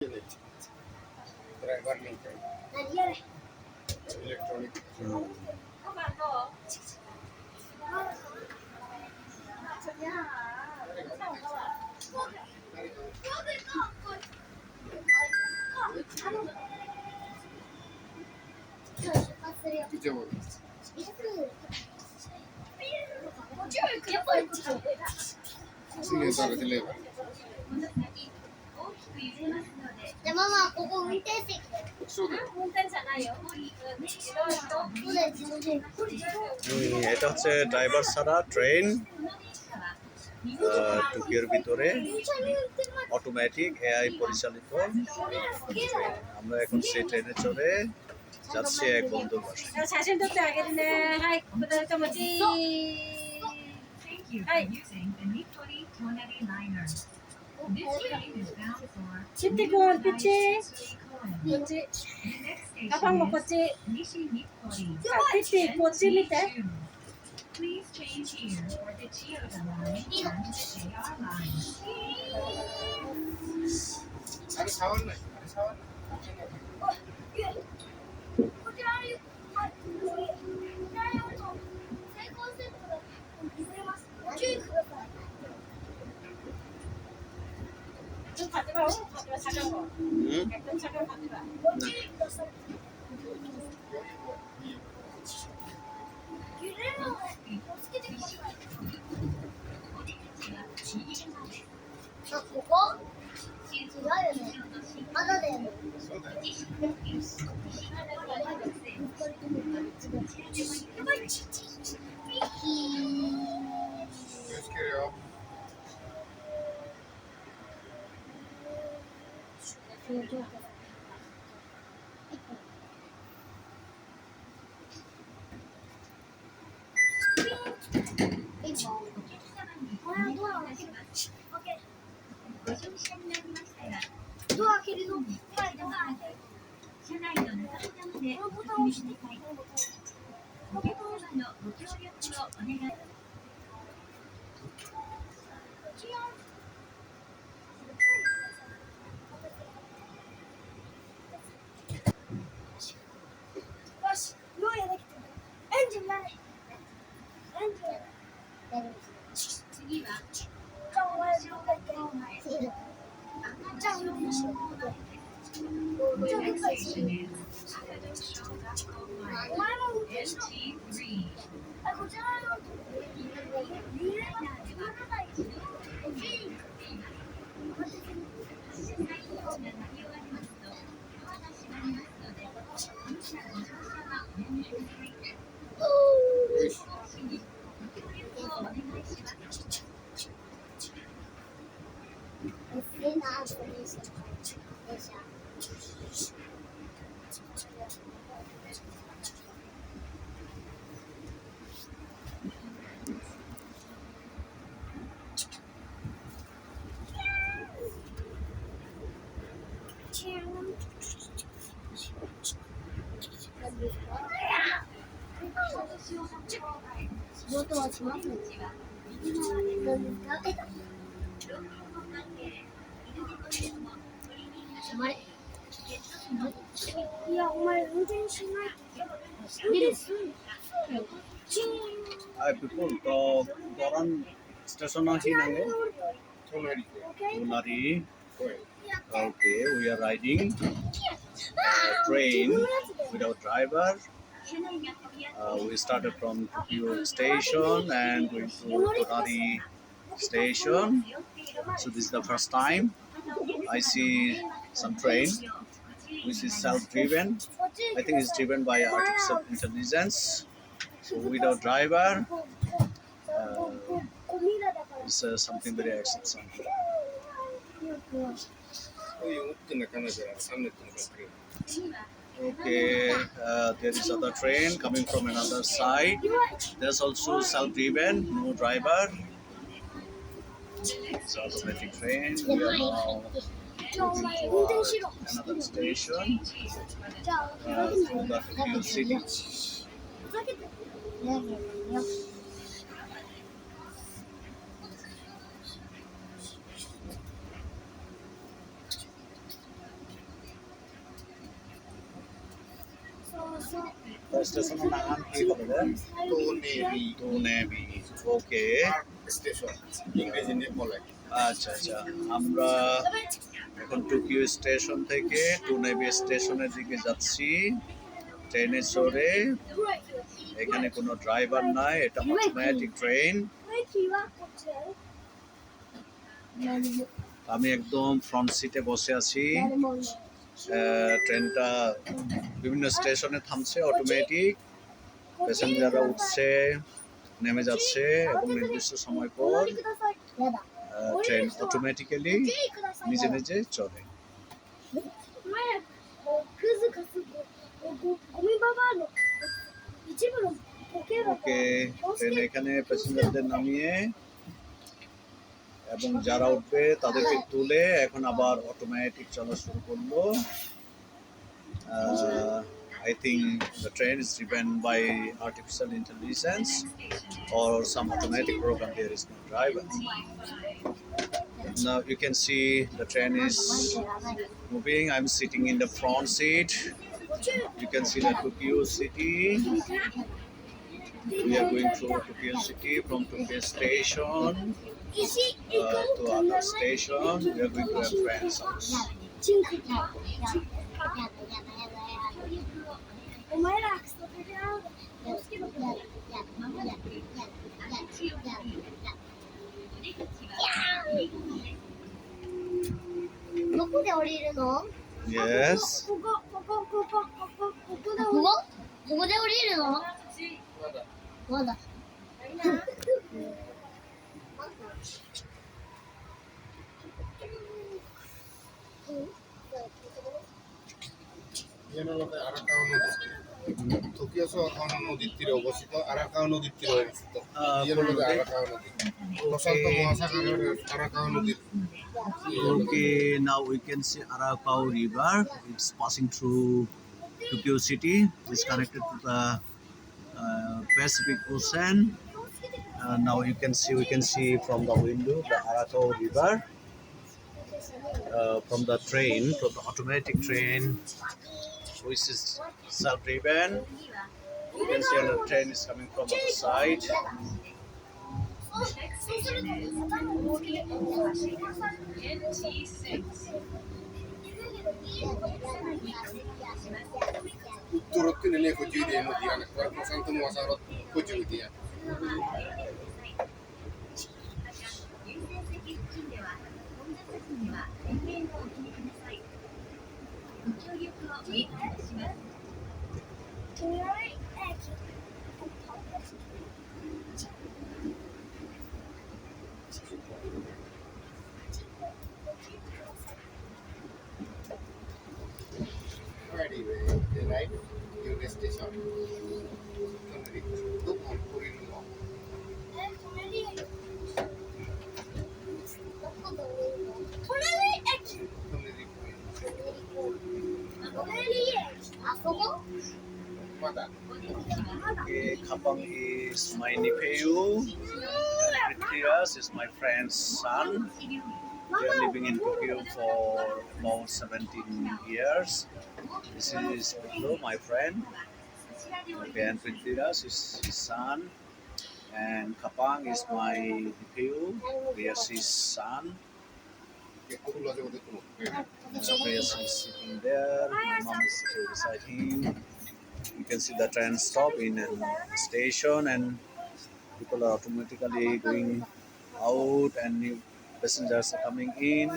ड्राइवर नहीं चाहिए इलेक्ट्रॉनिक पीछे बोलो चलेगा चलेगा じゃあママここ運転席だよ。そうだよ運転じゃないよ。এটা হচ্ছে ড্রাইভার ছাড়া ট্রেন টোকিওর ভিতরে অটোমেটিক এআই পরিচালিত ট্রেন। আমরা এখন সেই ট্রেনে চড়ে যাচ্ছি এক বন্ধুর বাসায়। 가방 먹었지? 자, 피치 꽃지 밑에. Please change here for the Chiyoda line and the JR line. अरे सावन नहीं अरे सावन 좀 가져가. 가져가 잠깐 거. 약간 잠깐 가져가.あ、ここ？違うよね。まだだよね。そうだよ 気をつけるよ ドア開けるの。はい、ドア開ける。車内の中ボタンでお進みください。お客様のご協力をお願い。よし、用意できてる。エンジンない。エンジン。次はじゃあお前どこ行ってる？じゃあ運転しよう。じゃあどこ行ってる？お前も運転しろ。あ、こちらの揺れが揺らない。よし 仕事はします。何ですか？いや、お前運転しない。いいです。Hi people, তো গরম স্টেশন হিনাঙ্গে隣 Tonari. おい Okay, we are riding train without driver. We started from Tokyo station and going to Tonari station. So this is the first time I see some train which is self-driven. I think it's driven by artificial intelligence. So without driver, it's something very exceptional. そういう大きな彼女が3年とかくる Okay, there is other train coming from another side. There's also self-driven, no driver. It's automatic train. We are now じゃあお前 moving 運転しろ。 to another station じゃあ to the Tokyo city. ふざけて。স্টেশনের নাম কি হবে রে? Tonebi টুনেবি। ওকে, Park Station. ইংরেজি নিয়ে বলে। আচ্ছা আচ্ছা, আমরা এখন টোকিও স্টেশন থেকে টুনেবি স্টেশনের দিকে যাচ্ছি ট্রেনে চড়ে। এখানে কোনো ড্রাইভার নাই, এটা অটোমেটিক ট্রেন। আমি একদম ফ্রন্ট সিটে বসে আছি। ট্রেনটা বিভিন্ন স্টেশনে থামছে, অটোমেটিক প্যাসেঞ্জাররা উঠছে, নেমে যাচ্ছে এবং নির্দিষ্ট সময় পর ট্রেন অটোমেটিক্যালি নিজে নিজে চলে। ওকে, ট্রেন এখানে প্যাসেঞ্জারদের নামিয়ে এবং যারা উঠবে তাদেরকে তুলে এখন আবার অটোমেটিক চলা শুরু করলো। I think the train is driven by artificial intelligence or some automatic program. There is no driver. Now you can see the train is moving. I'm sitting in the front seat. You can see the Tokyo City. We are going through Tokyo City from Tokyo Station to other station. We are going to a friend's house. お前らクソペラどこで降りるの？ Yes. ここで降りるの？まだ。家の中で荒川の時はそう川のনদীর তীরে অবস্থিত আরাকাওয়া নদীর তীরে অবস্থিত家の中で荒川নদী প্রশান্ত মহাসাগরের আরাকাওয়া নদীর Okay, now we can see Arakawa River. It's passing through Tokyo City. It's connected to the Pacific Ocean. Now we can see from the window the Arakawa River. From the train, from the automatic train, which is self-driven. You can see the train is coming from the other side. উত্তরত্ব নিলে কচুরিয়া নদী আর প্রশান্ত মহাসাগর কচুরিয়া The right Union Station. Do ko kurin mo. Mata. Okay, Kapang is my nephew. Prithviraj is my friend's son. They are living in Tokyo for about 17 years. This is Pedro, my friend. Okay, and Prithviraj is his son. And Kapang is my nephew, Priyashi's son. Priyashi is sitting there. My mom is sitting beside him. You can see the train stop in a station and people are automatically going out and new passengers are coming in.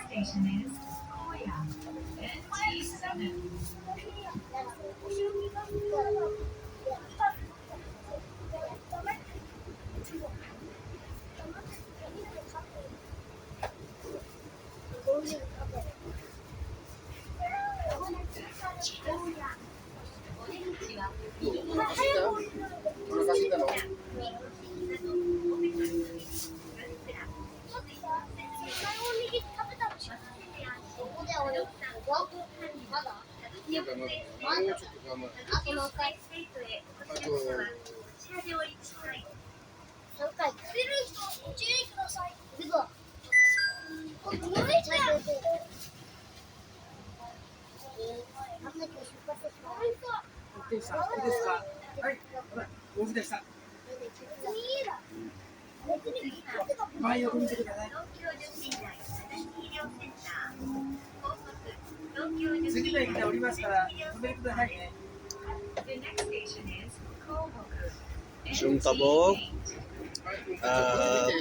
Station is Koya NT7. Nakasita no? もうちょっと我慢。あと何回あと、何回来てる人ご注意ください。行くぞ。お、乗れちゃう。運転手さん、いいですか。はい、ご無事でした。前横見てください。次の駅で降りますから止めてくださいね。 Sungtabok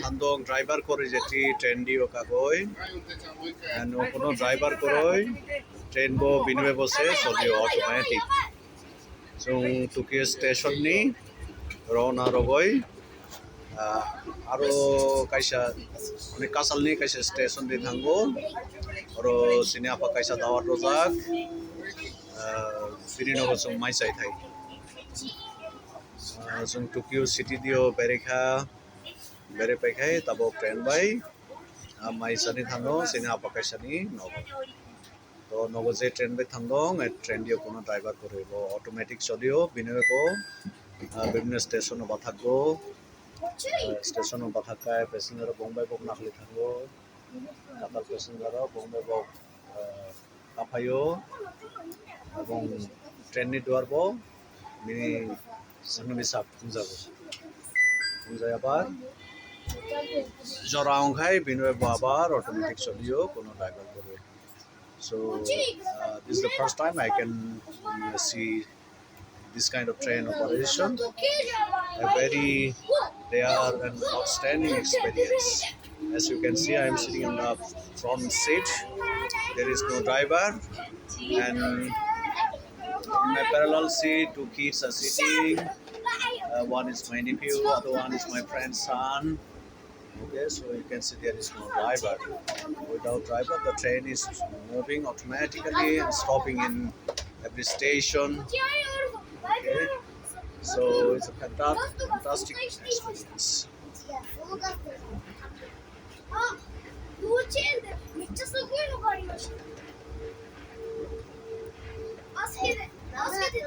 Tandong driver kore jeti train dio kagoi はい、運転手さんもう一回。 kono driver koroi train bo binwe bose sodio automatic Sung Tokyo station ni rona rogoi aro kaisa oni kasal ni kaisa station di thango aro sini apa kaisa dawat rojak Srinagar sung mai sai thai Sung Tokyo city dio berikha bere pekhai tabo train bai mai sani thango sini apa kaisa ni nogo to nogo je train bai thandong train dio kono driver koribo automatic sodio binwe ko বিভিন্ন স্টেশন বা থাকবো স্টেশন বা থাকায় প্যাসেঞ্জার বোম্বাই বক নাখলি থাকবো কাতার প্যাসেঞ্জার বোম্বাই বক কাফাইও এবং ট্রেননি দুয়ারব মিনি সাংনি সাপ খুঁজাবো খুঁজাই আবার জরা অংখাই বিনয় আবার অটোমেটিক চলিও কোনো ড্রাইভার করবে so this is the first time I can see this kind of train operation a very rare and outstanding experience. As you can see, I am sitting in the front seat. There is no driver, and in my parallel seat, two kids are sitting. One is my nephew, other one is my friend's son. Okay, so you can see there is no driver. Without driver, the train is moving automatically and stopping in every station. Okay. So it's a fantastic experience. あ、幼稚園でめっちゃすごいのがありました。バスケで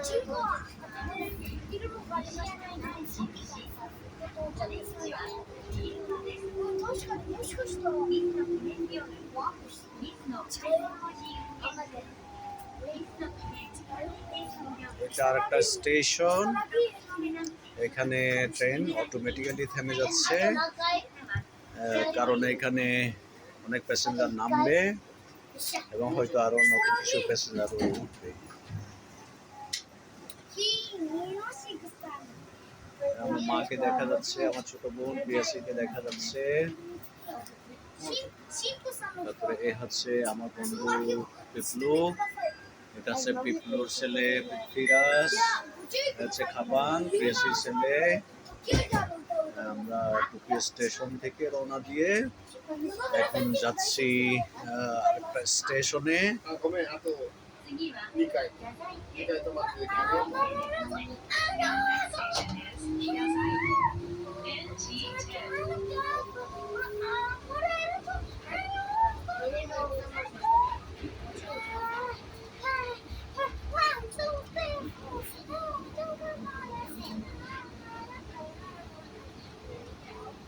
チームはいるのがありました。確かにもしかしたら茶色の赤で এটা আরেকটা স্টেশন এখানে train automatically থেমে যাচ্ছে কারণ এখানে অনেক প্যাসেঞ্জার নামবে এবং হয়তো আরো নতুন কিছু প্যাসেঞ্জার উঠবে আমার মাকে দেখা যাচ্ছে আমার ছোট বোন বিয়াসিকে দেখা যাচ্ছে তারপরে এ হচ্ছে আমার বন্ধু পিপলু এটা হচ্ছে পিপলুর ছেলে পৃথ্বীরাজ হচ্ছে খাবাং বিয়াসির ছেলে আমরা টোকিও স্টেশন থেকে রওনা দিয়ে এখন যাচ্ছি আরেকটা স্টেশনে あ、ごめん、あと2回。2回止まってできる。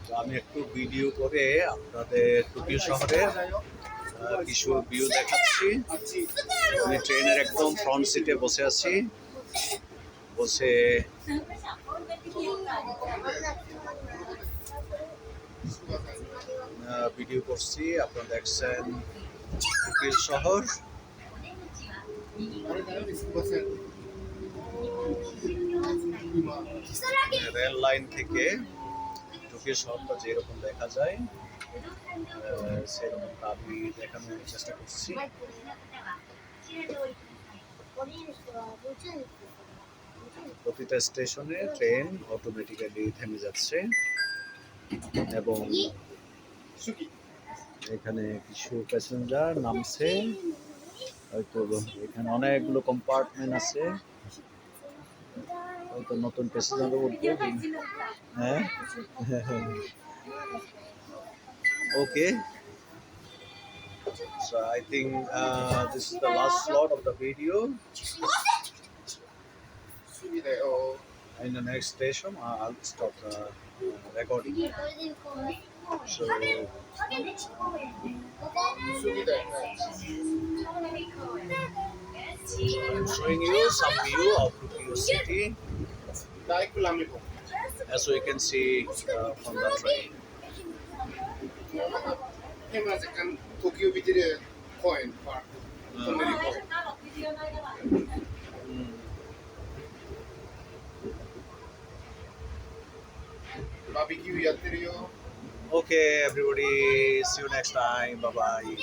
তো আমি একটু ভিডিও করে আপনাদের টোকিও শহরের কিছু ভিউ দেখাচ্ছি আমি ট্রেনের একদম ফ্রন্ট সিটে বসে আছি বসে ভিডিও করছি আপনারা দেখছেন টোকিও শহর あれだよね、すみません。今、 রেল লাইন থেকে টোকিও শহরটা যেরকম দেখা যায় সেরকমটা আমি দেখানোর চেষ্টা করছি প্রতিটা স্টেশনে ট্রেন অটোমেটিক্যালি থেমে যাচ্ছে এবং এখানে কিছু প্যাসেঞ্জার নামছে হয়তো এখানে অনেকগুলো কম্পার্টমেন্ট আছে হয়তো নতুন প্যাসেঞ্জার উঠবে হ্যাঁ ওকে So I think this is the last slot of the video. 好きだよ。 In the next station, I'll stop the recording. So 好きだよね。 I'm showing you some view of Tokyo City, 大工ラミコ。 as you can see from the train. 今時間東京ビテレ公園パーク。トンネル公園。 バーベキューやってるよ。 Okay, everybody. See you next time. Bye bye.